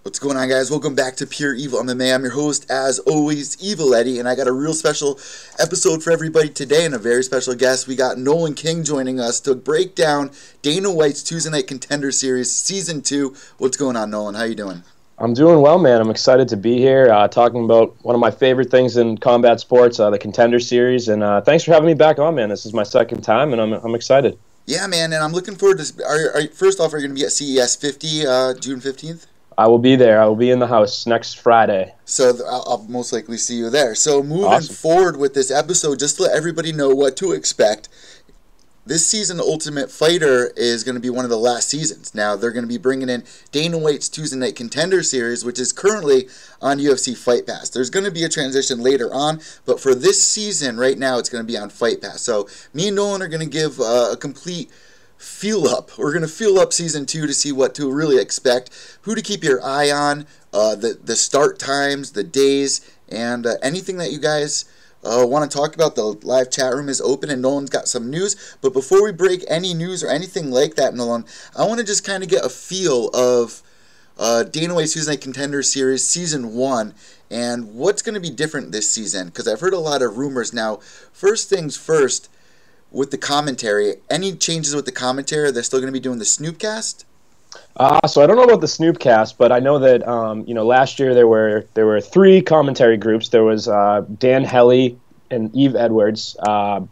What's going on, guys? Welcome back to Pure EVil MMA. I'm your host, as always, Evil Eddie, and I got a real special episode for everybody today and a very special guest. We got Nolan King joining us to break down Dana White's Tuesday Night Contender Series Season 2. What's going on, Nolan? How you doing? I'm doing well, man. I'm excited to be here talking about one of my favorite things in combat sports, the Contender Series, and thanks for having me back on, man. This is my second time, and I'm excited. Yeah, man, and I'm looking forward to... First off, are you going to be at CES 50 June 15th? I will be there. I will be in the house next Friday. So I'll most likely see you there. So moving forward with this episode, just to let everybody know what to expect, this season Ultimate Fighter is going to be one of the last seasons. Now, they're going to be bringing in Dana White's Tuesday Night Contender Series, which is currently on UFC Fight Pass. There's going to be a transition later on, but for this season, right now, it's going to be on Fight Pass. So me and Nolan are going to give a complete feel up. We're going to feel up Season 2 to see what to really expect, who to keep your eye on, the start times, the days, and anything that you guys want to talk about. The live chat room is open, and Nolan's got some news. But before we break any news or anything like that, Nolan, I want to just kind of get a feel of Dana White's Tuesday Night Contender Series Season 1 and what's going to be different this season, because I've heard a lot of rumors. Now, first things first, with the commentary, any changes with the commentary? They're still going to be doing the Snoopcast? So I don't know about the Snoopcast, but I know that last year there were three commentary groups. There was Dan Hellie and Eve Edwards,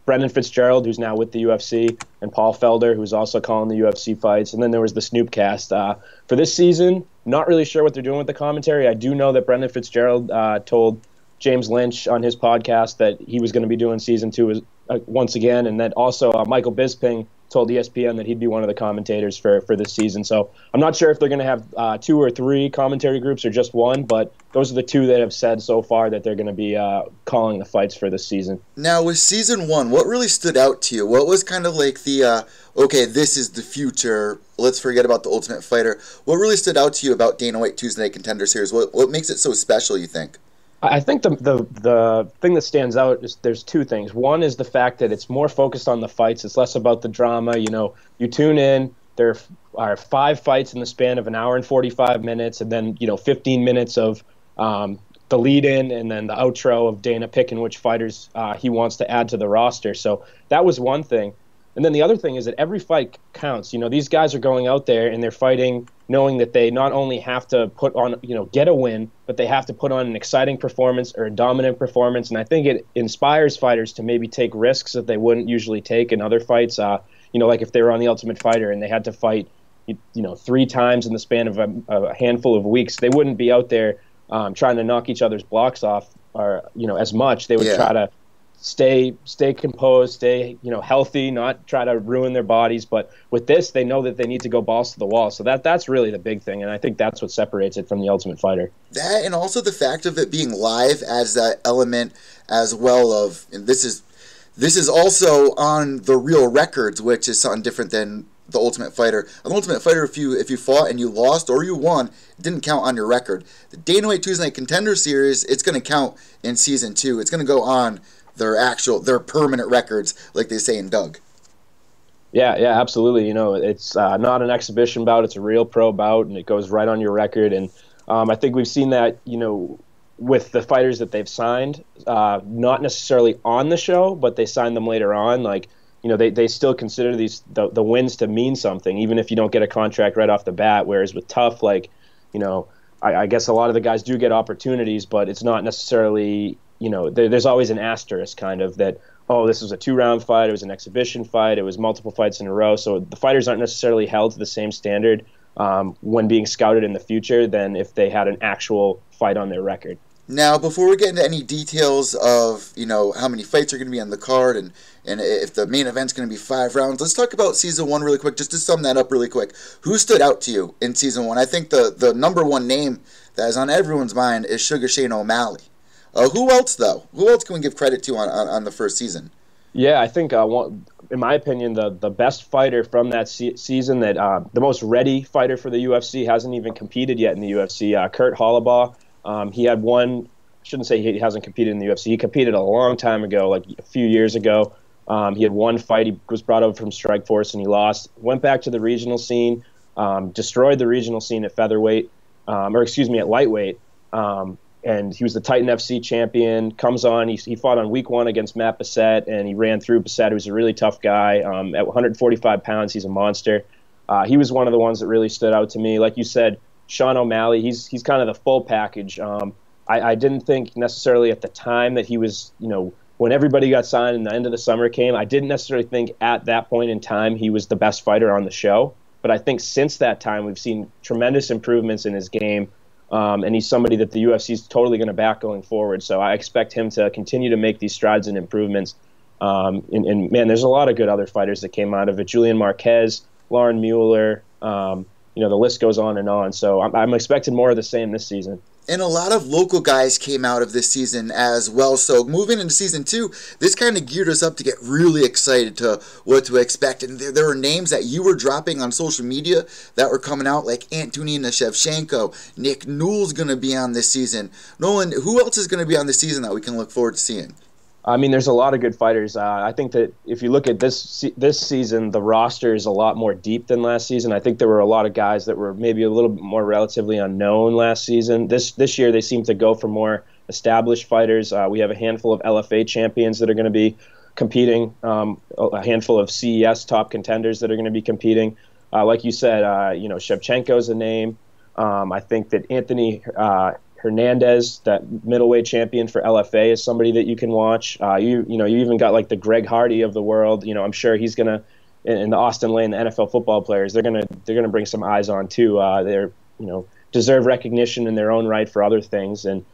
Brendan Fitzgerald, who's now with the UFC, and Paul Felder, who's also calling the UFC fights, and then there was the Snoopcast. For this season, not really sure what they're doing with the commentary. I do know that Brendan Fitzgerald told James Lynch on his podcast that he was going to be doing Season 2 once again, and that also Michael Bisping told ESPN that he'd be one of the commentators for this season. So I'm not sure if they're going to have two or three commentary groups or just one, but those are the two that have said so far that they're going to be calling the fights for this season. Now, with Season 1, what really stood out to you? What was kind of like the, okay, this is the future, let's forget about the Ultimate Fighter. What really stood out to you about Dana White Tuesday Night Contender Series? What makes it so special, you think? I think the thing that stands out is there's two things. One is the fact that it's more focused on the fights. It's less about the drama. You tune in. There are 5 fights in the span of an hour and 45 minutes, and then 15 minutes of the lead-in and then the outro of Dana picking which fighters he wants to add to the roster. So that was one thing. And then the other thing is that every fight counts. These guys are going out there and they're fighting knowing that they not only have to put on, get a win, but they have to put on an exciting performance or a dominant performance. And I think it inspires fighters to maybe take risks that they wouldn't usually take in other fights. Like if they were on the Ultimate Fighter and they had to fight, 3 times in the span of a handful of weeks, they wouldn't be out there trying to knock each other's blocks off or, as much. They would try to stay composed, stay healthy, not try to ruin their bodies. But with this, they know that they need to go balls to the wall. So that's really the big thing, and I think that's what separates it from the Ultimate Fighter. That, and also the fact of it being live as that element as well of, and this is also on the real records, which is something different than the Ultimate Fighter. On the Ultimate Fighter, if you fought and you lost or you won, it didn't count on your record. The Dana White Tuesday Night Contender Series, it's going to count in Season 2. It's going to go on their permanent records, like they say in Doug. Yeah, absolutely. It's not an exhibition bout; it's a real pro bout, and it goes right on your record. And I think we've seen that, with the fighters that they've signed, not necessarily on the show, but they signed them later on. Like, they still consider the wins to mean something, even if you don't get a contract right off the bat. Whereas with Tough, like, I guess a lot of the guys do get opportunities, but it's not necessarily. There's always an asterisk kind of that, this was a 2-round fight, it was an exhibition fight, it was multiple fights in a row. So the fighters aren't necessarily held to the same standard when being scouted in the future than if they had an actual fight on their record. Now, before we get into any details of, how many fights are going to be on the card and if the main event's going to be 5 rounds, let's talk about Season 1 really quick, just to sum that up really quick. Who stood out to you in Season 1? I think the number one name that is on everyone's mind is Sugar Shane O'Malley. Who else, though? Who else can we give credit to on the first season? Yeah, I think, in my opinion, the best fighter from that season, that the most ready fighter for the UFC, hasn't even competed yet in the UFC, Kurt Hollabaugh. He had one, I shouldn't say he hasn't competed in the UFC. He competed a long time ago, like a few years ago. He had one fight. He was brought over from Strikeforce and he lost. Went back to the regional scene, destroyed the regional scene at featherweight. or excuse me, at lightweight. And he was the Titan FC champion, comes on, he fought on week 1 against Matt Bissett, and he ran through Bissett, who's a really tough guy. At 145 pounds, he's a monster. He was one of the ones that really stood out to me. Like you said, Sean O'Malley, he's kind of the full package. I didn't think necessarily at the time that he was, when everybody got signed and the end of the summer came, I didn't necessarily think at that point in time he was the best fighter on the show. But I think since that time, we've seen tremendous improvements in his game. And he's somebody that the UFC is totally going to back going forward. So I expect him to continue to make these strides and improvements. And man, there's a lot of good other fighters that came out of it. Julian Marquez, Lauren Mueller, the list goes on and on. So I'm expecting more of the same this season. And a lot of local guys came out of this season as well. So moving into season 2, this kind of geared us up to get really excited to what to expect. And there were names that you were dropping on social media that were coming out, like Antonina Shevchenko, Nick Newell's going to be on this season. Nolan, who else is going to be on this season that we can look forward to seeing? I mean, there's a lot of good fighters. I think that if you look at this season, the roster is a lot more deep than last season. I think there were a lot of guys that were maybe a little bit more relatively unknown last season. This year, they seem to go for more established fighters. We have a handful of LFA champions that are going to be competing, a handful of CES top contenders that are going to be competing. Like you said, Shevchenko's a name. I think that Anthony Hernandez, that middleweight champion for LFA, is somebody that you can watch. You even got like the Greg Hardy of the world. I'm sure he's gonna, in the Austin Lane, the NFL football players, they're gonna bring some eyes on too. They're deserve recognition in their own right for other things. And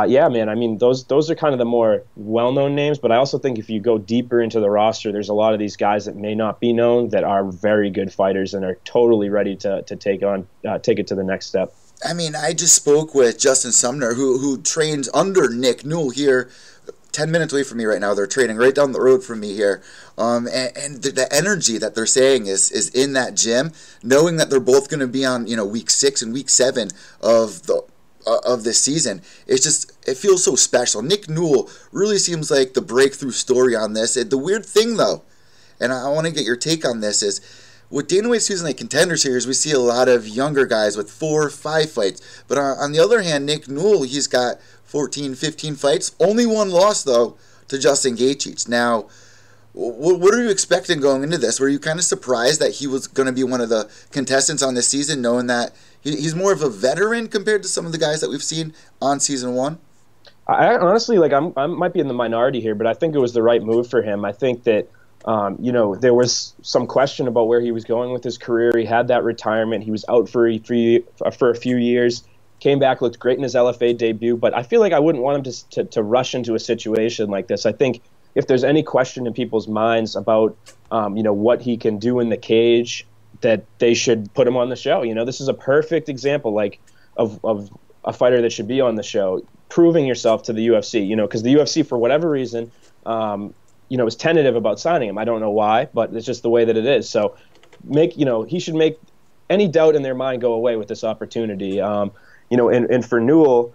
yeah, man, I mean those are kind of the more well-known names. But I also think if you go deeper into the roster, there's a lot of these guys that may not be known that are very good fighters and are totally ready to take it to the next step. I mean, I just spoke with Justin Sumner, who trains under Nick Newell here, 10 minutes away from me right now. They're training right down the road from me here. And the energy that they're saying is in that gym, knowing that they're both going to be on, week 6 and week 7 of this season. It feels so special. Nick Newell really seems like the breakthrough story on this. The weird thing, though, and I want to get your take on this, is with Dana White's season like Contender Series, we see a lot of younger guys with 4 or 5 fights. But on the other hand, Nick Newell, he's got 14, 15 fights. Only 1 loss, though, to Justin Gaethje. Now, what are you expecting going into this? Were you kind of surprised that he was going to be one of the contestants on this season, knowing that he's more of a veteran compared to some of the guys that we've seen on season 1? I honestly, I might be in the minority here, but I think it was the right move for him. I think that there was some question about where he was going with his career. He had that retirement. He was out for a few years, came back, looked great in his LFA debut. But I feel like I wouldn't want him to rush into a situation like this. I think if there's any question in people's minds about, what he can do in the cage, that they should put him on the show. This is a perfect example, of a fighter that should be on the show, proving yourself to the UFC. Because the UFC, for whatever reason, is tentative about signing him. I don't know why, but it's just the way that it is. So he should make any doubt in their mind go away with this opportunity. And for Newell,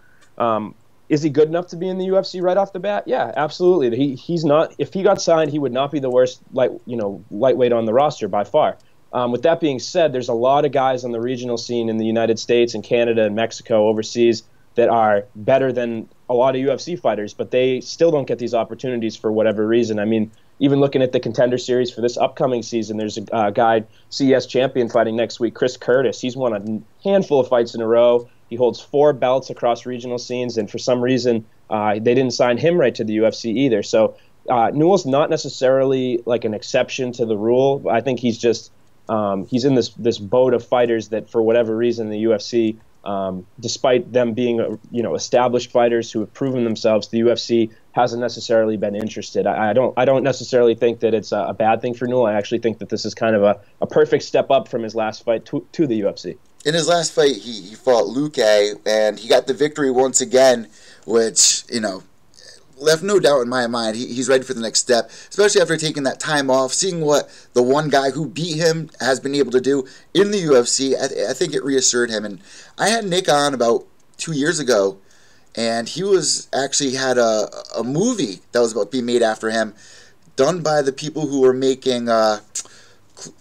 is he good enough to be in the UFC right off the bat? Yeah, absolutely. He's not. If he got signed, he would not be the worst lightweight on the roster by far. With that being said, there's a lot of guys on the regional scene in the United States and Canada and Mexico overseas that are better than a lot of UFC fighters, but they still don't get these opportunities for whatever reason. I mean, even looking at the Contender Series for this upcoming season, there's a guy, CES champion, fighting next week, Chris Curtis. He's won a handful of fights in a row. He holds 4 belts across regional scenes, and for some reason, they didn't sign him right to the UFC either. So Newell's not necessarily like an exception to the rule. I think he's just he's in this boat of fighters that, for whatever reason, the UFC, despite them being established fighters who have proven themselves, the UFC hasn't necessarily been interested. I don't necessarily think that it's a bad thing for Newell. I actually think that this is kind of a perfect step up from his last fight to the UFC. In his last fight, he fought Luque, and he got the victory once again, which left no doubt in my mind he's ready for the next step, especially after taking that time off, seeing what the one guy who beat him has been able to do in the UFC. I think it reassured him. And I had Nick on about 2 years ago, and he had a movie that was about to be made after him, done by the people who were making 12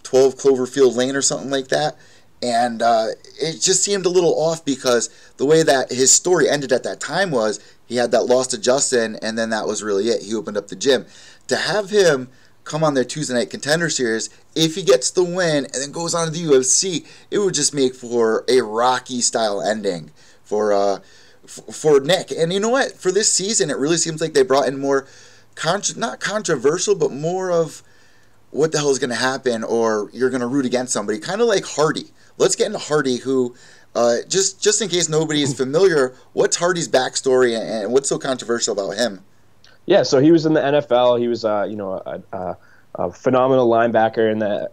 Cloverfield Lane or something like that. And it just seemed a little off because the way that his story ended at that time was he had that loss to Justin, and then that was really it. He opened up the gym. To have him come on their Tuesday Night Contender Series, if he gets the win and then goes on to the UFC, it would just make for a Rocky-style ending for Nick. And you know what? For this season, it really seems like they brought in more, not controversial, but more of what the hell is going to happen, or you're going to root against somebody. Kind of like Hardy. Let's get into Hardy, who, just in case nobody is familiar, what's Hardy's backstory and what's so controversial about him? Yeah, so he was in the NFL. He was, a phenomenal linebacker in the.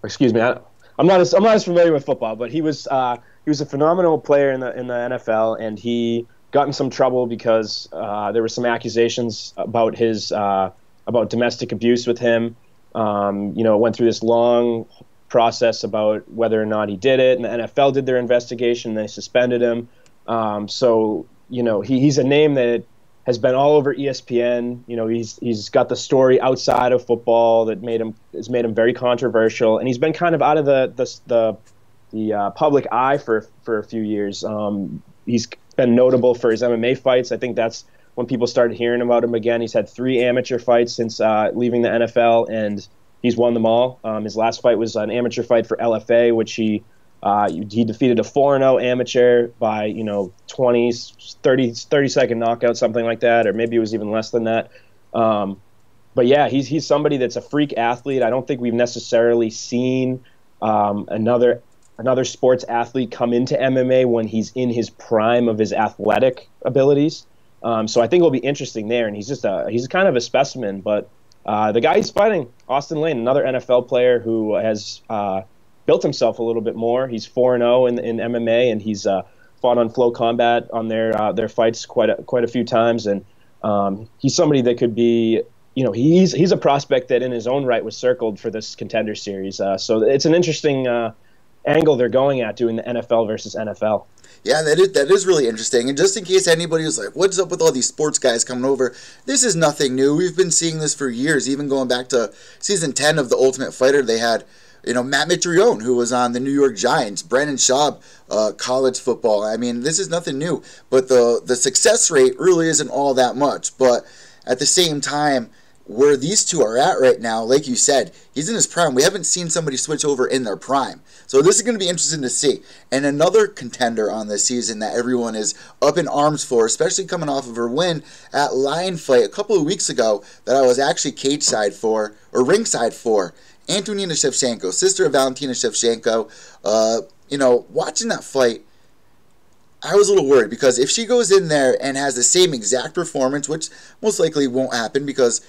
Excuse me, I'm not as familiar with football, but he was a phenomenal player in the NFL, and he got in some trouble because there were some accusations about his about domestic abuse with him. Went through this long process about whether or not he did it, and the NFL did their investigation, and they suspended him. He's a name that has been all over ESPN. He's got the story outside of football that has made him very controversial, and he's been kind of out of the public eye for a few years. He's been notable for his MMA fights. I think that's when people started hearing about him again. He's had 3 amateur fights since leaving the NFL, and he's won them all. His last fight was an amateur fight for LFA, which he defeated a 4-0 amateur by 30-second knockout, something like that, or maybe it was even less than that. But yeah, he's somebody that's a freak athlete. I don't think we've necessarily seen another sports athlete come into MMA when he's in his prime of his athletic abilities. So I think it'll be interesting there, and he's kind of a specimen. But the guy he's fighting, Austin Lane, another NFL player who has built himself a little bit more. He's 4-0 in MMA, and he's fought on Flow Combat on their fights quite a few times. And he's somebody that could be, he's a prospect that in his own right was circled for this Contender Series. So it's an interesting angle they're going at, doing the NFL versus NFL. Yeah, that is really interesting. And just in case anybody was like, what's up with all these sports guys coming over? This is nothing new. We've been seeing this for years, even going back to season 10 of The Ultimate Fighter. They had, Matt Mitrione, who was on the New York Giants, Brandon Schaub, college football. I mean, this is nothing new. But the success rate really isn't all that much. But at the same time, where these two are at right now, like you said, he's in his prime. We haven't seen somebody switch over in their prime. So this is going to be interesting to see. And another contender on this season that everyone is up in arms for, especially coming off of her win at Lion Fight a couple of weeks ago, that I was actually ringside for, Antonina Shevchenko, sister of Valentina Shevchenko. Watching that fight, I was a little worried because if she goes in there and has the same exact performance, which most likely won't happen because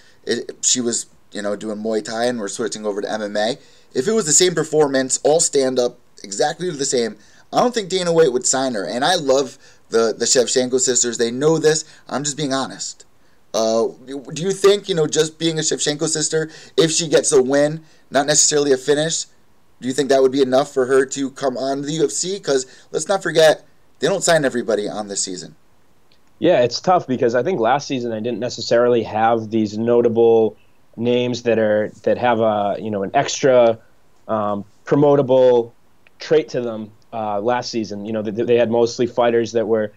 she was, doing Muay Thai and we're switching over to MMA. If it was the same performance, all stand-up, exactly the same, I don't think Dana White would sign her. And I love the Shevchenko sisters. They know this. I'm just being honest. Do you think, just being a Shevchenko sister, if she gets a win, not necessarily a finish, do you think that would be enough for her to come on to the UFC? Because let's not forget, they don't sign everybody on this season. Yeah, it's tough because I think last season I didn't necessarily have these notable names that have an extra promotable trait to them last season. They had mostly fighters that were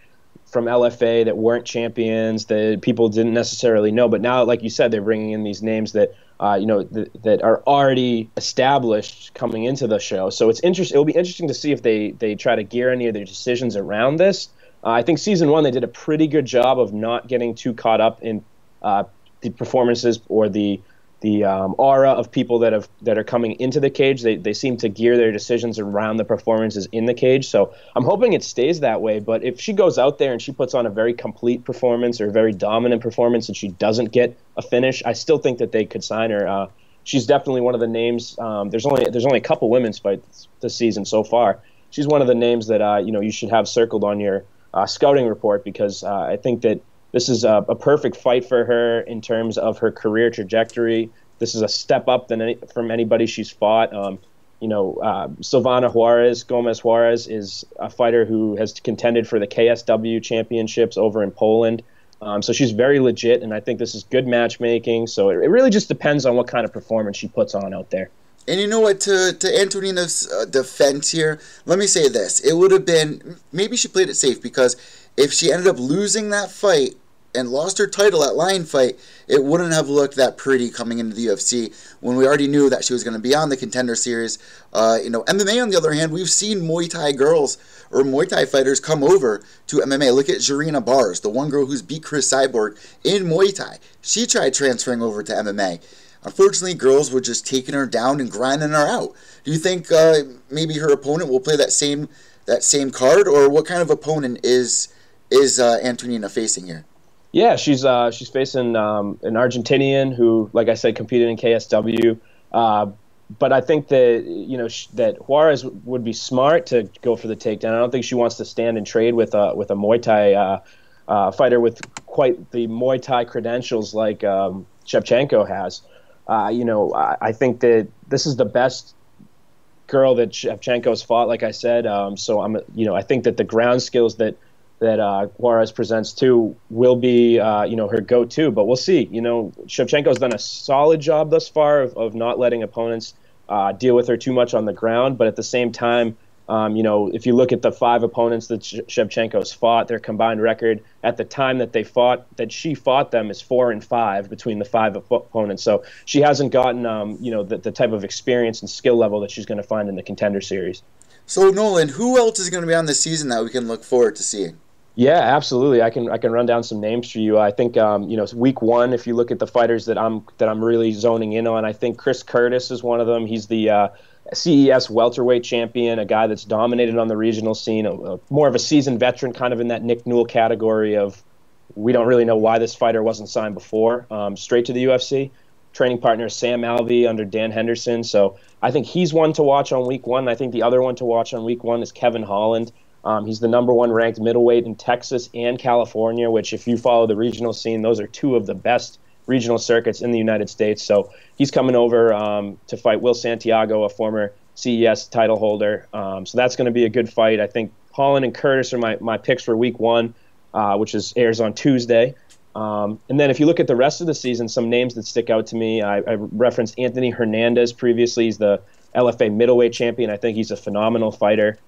from LFA that weren't champions that people didn't necessarily know. But now, like you said, they're bringing in these names that that are already established coming into the show. So it's interesting. It'll be interesting to see if they try to gear any of their decisions around this. I think season 1 they did a pretty good job of not getting too caught up in the performances or the aura of people that are coming into the cage. They seem to gear their decisions around the performances in the cage. So I'm hoping it stays that way. But if she goes out there and she puts on a very complete performance or a very dominant performance and she doesn't get a finish, I still think that they could sign her. She's definitely one of the names. There's only a couple women's fights this season so far. She's one of the names that you should have circled on your scouting report because I think that this is a perfect fight for her in terms of her career trajectory. This is a step up from anybody she's fought. Silvana Gomez Juarez is a fighter who has contended for the KSW championships over in Poland. So she's very legit, and I think this is good matchmaking. So it really just depends on what kind of performance she puts on out there. And you know what, to Antonina's defense here, let me say this. It would have been, maybe she played it safe, because if she ended up losing that fight and lost her title at Lion Fight, it wouldn't have looked that pretty coming into the UFC when we already knew that she was going to be on the Contender Series. MMA, on the other hand, we've seen Muay Thai girls or Muay Thai fighters come over to MMA. Look at Jarina Bars, the one girl who's beat Chris Cyborg in Muay Thai. She tried transferring over to MMA. Unfortunately, girls were just taking her down and grinding her out. Do you think maybe her opponent will play that same card, or what kind of opponent is Antonina facing here? Yeah, she's facing an Argentinian who, like I said, competed in KSW. But I think that that Juarez would be smart to go for the takedown. I don't think she wants to stand and trade with a Muay Thai fighter with quite the Muay Thai credentials like Shevchenko has. I think that this is the best girl that Shevchenko's fought, like I said. So I think that the ground skills that Juarez presents too will be her go-to. But we'll see. Shevchenko's done a solid job thus far of not letting opponents deal with her too much on the ground. But at the same time, if you look at the 5 opponents that Shevchenko's fought, their combined record at the time that she fought them is 4-5 between the 5 opponents. So she hasn't gotten, the type of experience and skill level that she's going to find in the Contender Series. So Nolan, who else is going to be on this season that we can look forward to seeing? Yeah, absolutely. I can run down some names for you. I think week 1, if you look at the fighters that I'm really zoning in on, I think Chris Curtis is one of them. He's the CES welterweight champion, a guy that's dominated on the regional scene, more of a seasoned veteran, kind of in that Nick Newell category of we don't really know why this fighter wasn't signed before, straight to the UFC. Training partner Sam Alvey under Dan Henderson. So I think he's one to watch on week 1. I think the other one to watch on week 1 is Kevin Holland. He's the #1 ranked middleweight in Texas and California, which if you follow the regional scene, those are 2 of the best regional circuits in the United States. So he's coming over to fight Will Santiago, a former CES title holder. So that's going to be a good fight. I think Holland and Curtis are my picks for week 1, which airs on Tuesday. And then if you look at the rest of the season, some names that stick out to me, I referenced Anthony Hernandez previously. He's the LFA middleweight champion. I think he's a phenomenal fighter.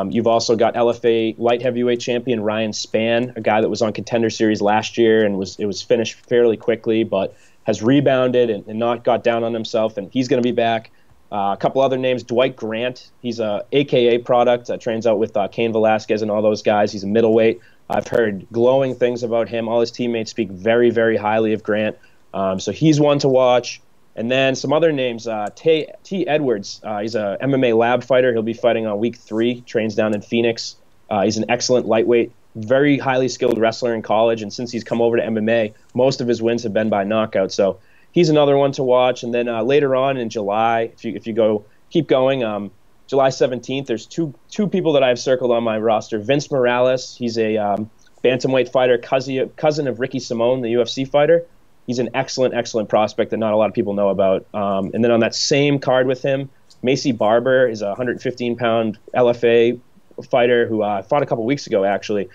You've also got LFA light heavyweight champion Ryan Spann, a guy that was on Contender Series last year and it was finished fairly quickly, but has rebounded and not got down on himself, and he's going to be back. A couple other names, Dwight Grant. He's a AKA product, trains out with Cain Velasquez and all those guys. He's a middleweight. I've heard glowing things about him. All his teammates speak very, very highly of Grant. So he's one to watch. And then some other names, T. Edwards. He's a MMA lab fighter. He'll be fighting on week 3, trains down in Phoenix. He's an excellent lightweight, very highly skilled wrestler in college. And since he's come over to MMA, most of his wins have been by knockout. So he's another one to watch. And then later on in July, if you keep going, July 17th, there's two people that I've circled on my roster. Vince Morales, he's a bantamweight fighter, cousin of Ricky Simone, the UFC fighter. He's an excellent, excellent prospect that not a lot of people know about. And then on that same card with him, Macy Barber is a 115-pound LFA fighter who fought a couple weeks ago, actually.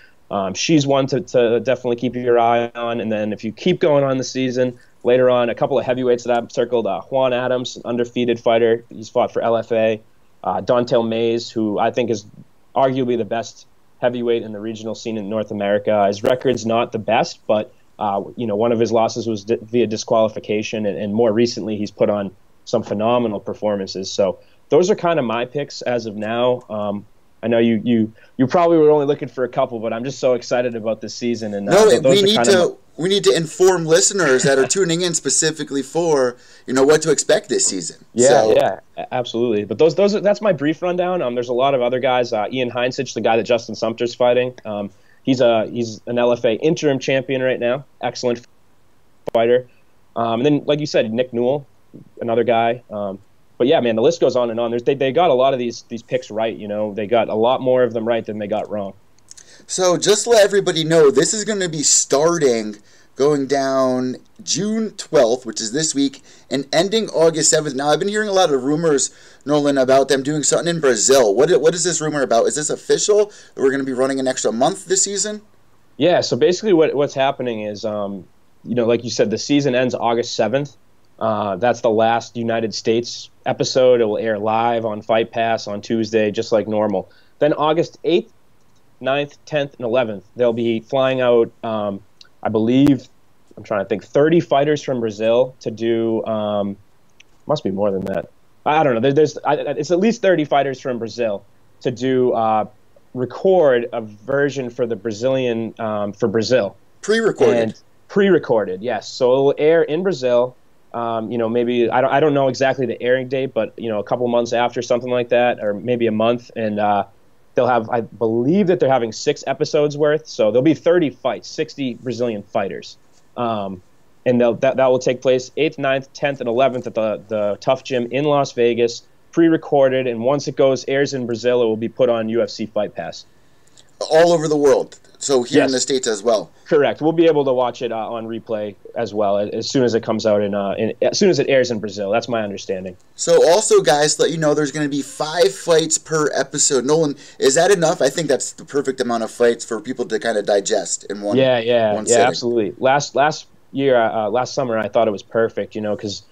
She's one to definitely keep your eye on. And then if you keep going on the season, later on, a couple of heavyweights that I've circled, Juan Adams, an undefeated fighter. He's fought for LFA. Dontel Mays, who I think is arguably the best heavyweight in the regional scene in North America. His record's not the best, but one of his losses was via disqualification, and more recently he's put on some phenomenal performances. So those are kind of my picks as of now. I know you probably were only looking for a couple, but I'm just so excited about this season. And we need to inform listeners that are tuning in specifically for what to expect this season. Yeah, absolutely. But that's my brief rundown. There's a lot of other guys. Ian Heinzich, the guy that Justin Sumter's fighting. He's an LFA interim champion right now. Excellent fighter. And then, like you said, Nick Newell, another guy. But yeah, man, the list goes on and on. They got a lot of these picks right. They got a lot more of them right than they got wrong. So just to let everybody know, this is going to be going down June 12th, which is this week, and ending August 7th. Now, I've been hearing a lot of rumors, Nolan, about them doing something in Brazil. What is this rumor about? Is this official? That we're going to be running an extra month this season? Yeah, so basically what's happening is, like you said, the season ends August 7th. That's the last United States episode. It will air live on Fight Pass on Tuesday, just like normal. Then August 8th, 9th, 10th, and 11th, they'll be flying out, I believe, I'm trying to think, 30 fighters from Brazil to do, must be more than that. I don't know. It's at least 30 fighters from Brazil to do record a version for the Brazilian, for Brazil. Pre-recorded. Pre-recorded, yes. So it will air in Brazil. Maybe I don't know exactly the airing date, but a couple months after, something like that, or maybe a month, and they'll have, I believe that they're having 6 episodes worth, so there'll be 30 fights, 60 Brazilian fighters, and that will take place 8th, 9th, 10th, and 11th at the Tough Gym in Las Vegas, pre-recorded, and once it airs in Brazil, it will be put on UFC Fight Pass. All over the world. So here in the States as well. Correct. We'll be able to watch it on replay as well as soon as it comes out as soon as it airs in Brazil. That's my understanding. So also, guys, let you know there's going to be 5 fights per episode. Nolan, is that enough? I think that's the perfect amount of fights for people to kind of digest in one. Yeah, sitting. Absolutely. Last summer, I thought it was perfect. Because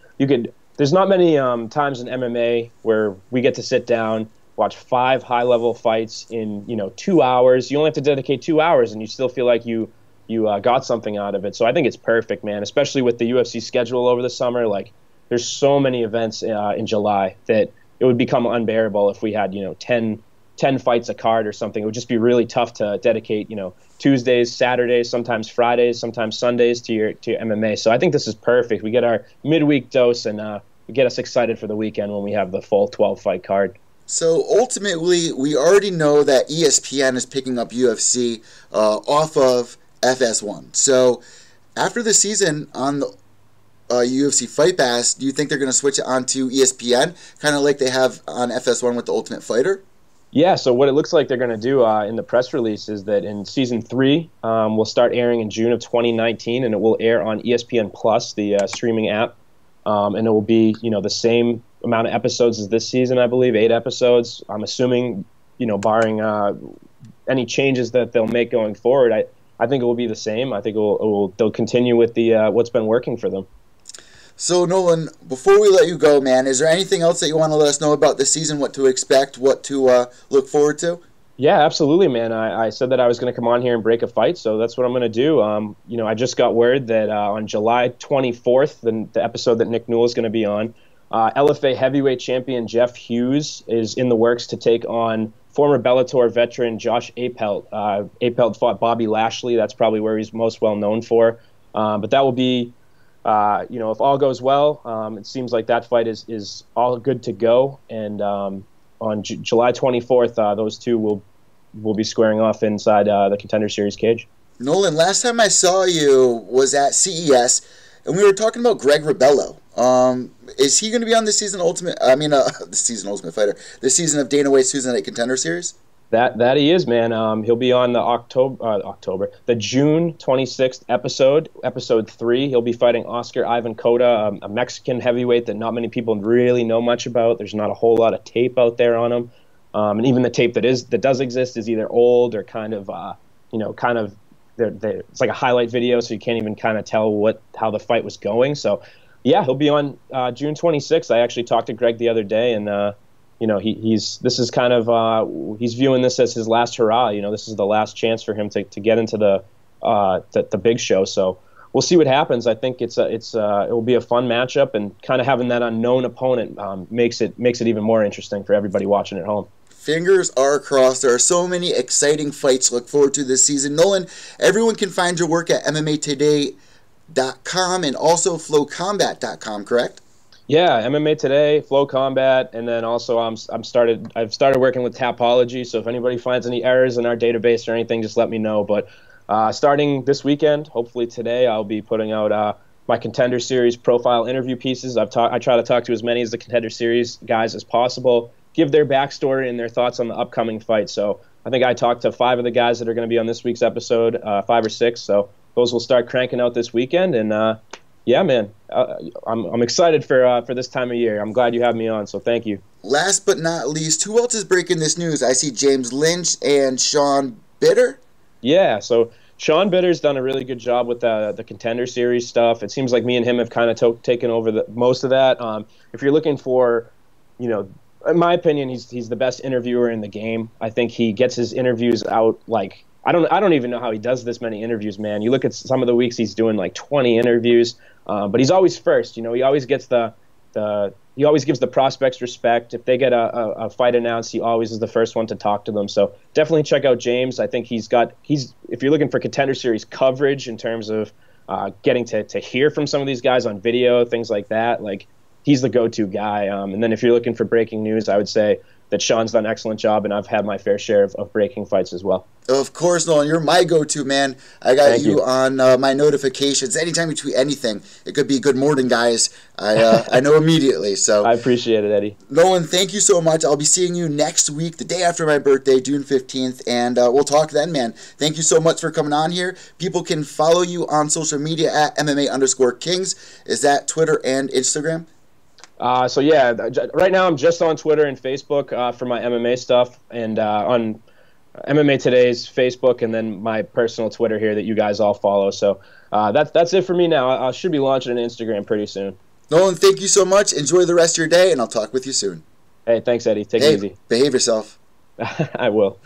there's not many times in MMA where we get to sit down, watch 5 high-level fights in 2 hours. You only have to dedicate 2 hours, and you still feel like you got something out of it. So I think it's perfect, man. Especially with the UFC schedule over the summer. Like, there's so many events in July that it would become unbearable if we had 10 fights a card or something. It would just be really tough to dedicate Tuesdays, Saturdays, sometimes Fridays, sometimes Sundays to your MMA. So I think this is perfect. We get our midweek dose and get us excited for the weekend when we have the full 12-fight card. So ultimately, we already know that ESPN is picking up UFC off of FS1. So after the season on the UFC Fight Pass, do you think they're going to switch it onto ESPN, kind of like they have on FS1 with The Ultimate Fighter? Yeah, so what it looks like they're going to do in the press release is that in Season 3, will start airing in June of 2019, and it will air on ESPN Plus, the streaming app. And it will be, the same amount of episodes as this season, I believe, 8 episodes. I'm assuming, barring any changes that they'll make going forward, I think it will be the same. I think they'll continue with the what's been working for them. So, Nolan, before we let you go, man, is there anything else that you want to let us know about this season, what to expect, what to look forward to? Yeah, absolutely, man. I said that I was going to come on here and break a fight, so that's what I'm going to do. I just got word that on July 24th, the episode that Nick Newell is going to be on, LFA heavyweight champion Jeff Hughes is in the works to take on former Bellator veteran Josh Apelt. Apelt fought Bobby Lashley. That's probably where he's most well known for. But that will be, if all goes well, it seems like that fight is all good to go. And on July 24th, those two will be squaring off inside the Contender Series cage. Nolan, last time I saw you was at CES, and we were talking about Greg Rebello. Is he going to be on this season this season Ultimate Fighter, this season of Dana White's Tuesday Night Contender Series? That he is, man. He'll be on the June 26th episode 3. He'll be fighting Oscar Ivan Cota, a Mexican heavyweight that not many people really know much about. There's not a whole lot of tape out there on him, and even the tape that does exist is either old or kind of it's like a highlight video, so you can't even kind of tell how the fight was going. So, yeah, he'll be on June 26th. I actually talked to Greg the other day, and he's viewing this as his last hurrah. This is the last chance for him to get into the big show. So we'll see what happens. I think it will be a fun matchup, and kind of having that unknown opponent makes it even more interesting for everybody watching at home. Fingers are crossed. There are so many exciting fights to look forward to this season. Nolan, everyone can find your work at MMAtoday.com and also flowcombat.com, correct? Yeah, MMA Today, Flow Combat, and then also I've started working with Tapology. So if anybody finds any errors in our database or anything, just let me know. But starting this weekend, hopefully today, I'll be putting out my Contender Series profile interview pieces. I try to talk to as many of the Contender Series guys as possible, give their backstory and their thoughts on the upcoming fight. So I think I talked to 5 of the guys that are going to be on this week's episode, 5 or 6. So those will start cranking out this weekend, and yeah, man, I'm excited for this time of year. I'm glad you have me on, so thank you. Last but not least, who else is breaking this news? I see James Lynch and Sean Bitter. Yeah, so Sean Bitter's done a really good job with the Contender series stuff. It seems like me and him have kind of taken over most of that. If you're looking for, you know, in my opinion, he's the best interviewer in the game. I think he gets his interviews out like I don't even know how he does this many interviews, man. You look at some of the weeks he's doing like 20 interviews, but he's always first. You know, he always gets he always gives the prospects respect. If they get a fight announced, he always is the first one to talk to them. So definitely check out James. I think he's if you're looking for Contender Series coverage in terms of getting to hear from some of these guys on video, things like that, like he's the go-to guy. And then if you're looking for breaking news, I would say that Sean's done an excellent job, and I've had my fair share of breaking fights as well. Of course, Nolan, you're my go-to, man. I got you on my notifications. Anytime you tweet anything, it could be "Good morning, guys." I know immediately. So I appreciate it, Eddie. Nolan, thank you so much. I'll be seeing you next week, the day after my birthday, June 15th, and we'll talk then, man. Thank you so much for coming on here. People can follow you on social media at MMA_Kings. Is that Twitter and Instagram? So yeah, right now I'm just on Twitter and Facebook for my MMA stuff, and on MMA Today's Facebook, and then my personal Twitter here that you guys all follow. So that's it for me now. I should be launching an Instagram pretty soon. Nolan, thank you so much. Enjoy the rest of your day, and I'll talk with you soon. Hey, thanks, Eddie. Take it easy. Behave yourself. I will.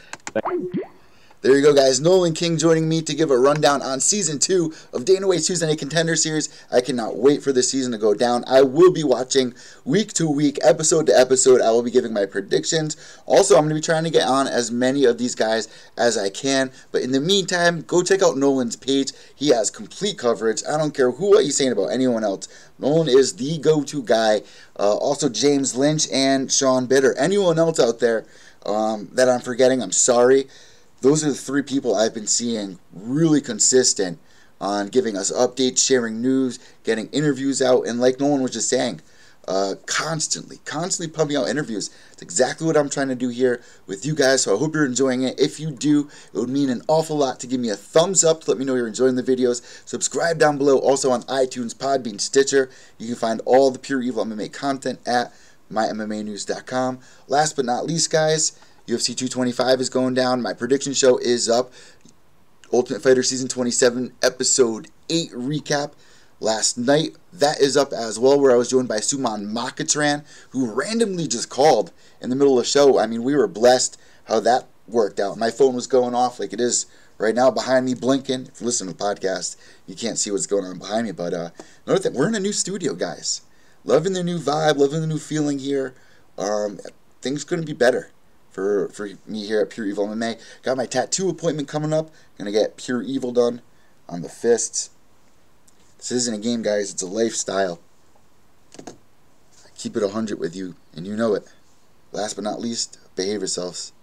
There you go, guys. Nolan King joining me to give a rundown on Season 2 of Dana White's Tuesday Night Contender Series. I cannot wait for this season to go down. I will be watching week to week, episode to episode. I will be giving my predictions. Also, I'm going to be trying to get on as many of these guys as I can. But in the meantime, go check out Nolan's page. He has complete coverage. I don't care what he's saying about anyone else. Nolan is the go-to guy. Also, James Lynch and Sean Bitter. Anyone else out there that I'm forgetting, I'm sorry. Those are the three people I've been seeing really consistent on giving us updates, sharing news, getting interviews out, and like Nolan was just saying, constantly pumping out interviews. It's exactly what I'm trying to do here with you guys, so I hope you're enjoying it. If you do, it would mean an awful lot to give me a thumbs up to let me know you're enjoying the videos. Subscribe down below, also on iTunes, Podbean, Stitcher. You can find all the Pure EVil MMA content at mymmanews.com. Last but not least, guys, UFC 225 is going down. My prediction show is up. Ultimate Fighter Season 27, Episode 8 recap last night. That is up as well, where I was joined by Suman Makatran, who randomly just called in the middle of the show. I mean, we were blessed how that worked out. My phone was going off like it is right now behind me, blinking. If you listen to the podcast, you can't see what's going on behind me. But another thing, we're in a new studio, guys. Loving the new vibe, loving the new feeling here. Things couldn't be better for me here at Pure EVil MMA. Got my tattoo appointment coming up. Gonna get Pure Evil done on the fists. This isn't a game, guys. It's a lifestyle. I keep it 100 with you, and you know it. Last but not least, behave yourselves.